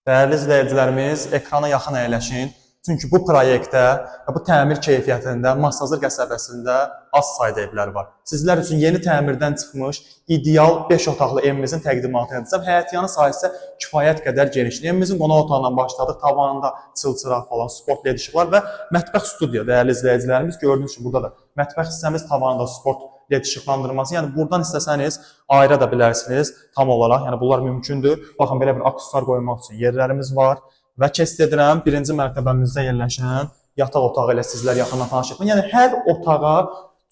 Dəyərli izləyicilərimiz, ekrana yaxın əyləşin. Çünki bu proyektdə, bu təmir keyfiyyətində Masazır qəsəbəsində az sayda evlər var. Sizlər üçün yeni təmirdən çıxmış ideal 5 otaqlı evimizin təqdimatını edəcəm. Həyətyanı sahəsi kifayət qədər genişdir. Evimizin qonaq otağından başladıq. Tavanında çılçıraq falan, sport led işıqlar və mətbəx studiya. Dəyərli izləyicilərimiz, gördüyünüz kimi burada da mətbəx hissəmiz tavanında sport led işıqlandırması. Yəni buradan istəsəniz ayıra da bilərsiniz tam olaraq. Yəni bunlar mümkündür. Baxın belə bir aksesuar qoymaq üçün yerlərimiz var. Və kəsd edirəm, birinci mərtəbəmizdə yerləşən yataq otağı ilə sizlər yaxından tanış etmək. Yəni hər otağa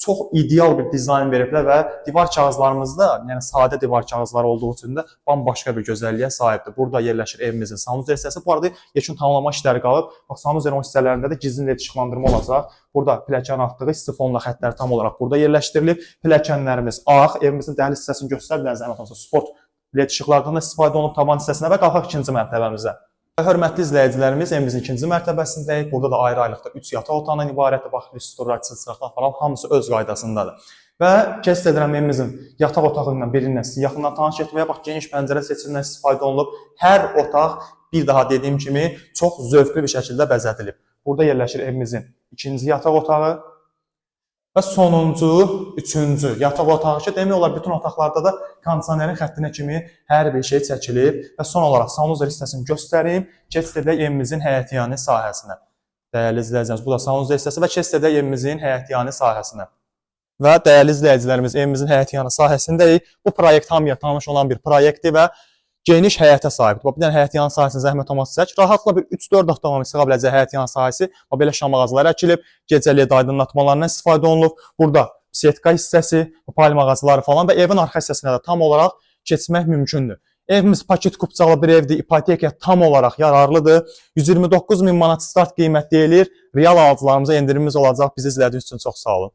çox ideal bir dizayn veriblər və divar kağızlarımızda, yəni sadə divar kağızları olduğu üçün də bambaşqa bir gözəlliyə sahibdir. Burada yerləşir evimizin sanuzer hissəsi. Bu arada yekun tamamlama işləri qalıb. Bax, sanuzerin o hissələrində də gizli led işıqlandırma olacaq. Burada pilləkən atdığı istifonla xəttlər tam olaraq burada yerləşdirilib. Pilləkənlərimiz ağ, evimizin dəhliz hissəsini göstərə bilən zəhmət olmasa sport led işıqlardan da istifadə olunub tavan hissəsinə və qalxaq ikinci mərtəbəmizə. Hörmətli izləyicilərimiz, evimizin ikinci mərtəbəsindəyik. Burada da ayrı-ayrılıqda 3 yataq otağından ibarətdir. Bax, restorasiya, çılçıraqlar falan hamısı öz qaydasındadır. Və kəsd edirəm evimizin yataq otağı ilə birindən sizi yaxından tanış etməyə. Bax, geniş pəncərə seçimindən istifadə olunub. Hər otaq, bir daha dediyim kimi, çox zövqlü bir şəkildə bəzədilib. Burada yerləşir evimizin ikinci yataq otağı. Və sonuncu, üçüncü yataq otağı ki, demək olar bütün otaqlarda da kondisionerin xəttinə kimi hər bir şey çəkilib və son olaraq sanuzer hissəsini göstəreyim. Keçid edək evimizin həyətyanı sahəsinə. Dəyərli izləyicilərimiz, bu da sanuzer hissəsi və keçid edək evimizin həyətyanı sahəsinə. Və dəyərli izləyicilərimiz, evimizin həyətyanı sahəsindəyik. Bu proyekt hamıya tanış olan bir proyektdir və geniş həyətə sahibdir. Bir dənə həyətyanı sahəsində zəhmət olmasa çək. Rahatla bir 3-4 avtomobil sığa biləcək həyətyanı sahəsi. Belə şam ağacları əkilib, gecə led aydınlatmalarından istifadə olunub. Burada setka hissəsi, palma ağacları falan və evin arxa hissəsinə də tam olaraq keçmək mümkündür. Evimiz paket kupçalı bir evdir, ipotekaya tam olaraq yararlıdır. 129 min manat start qiymət deyilir. Real alıcılarımıza endirimimiz olacaq. Bizi izlədiyiniz üçün çox sağ olun.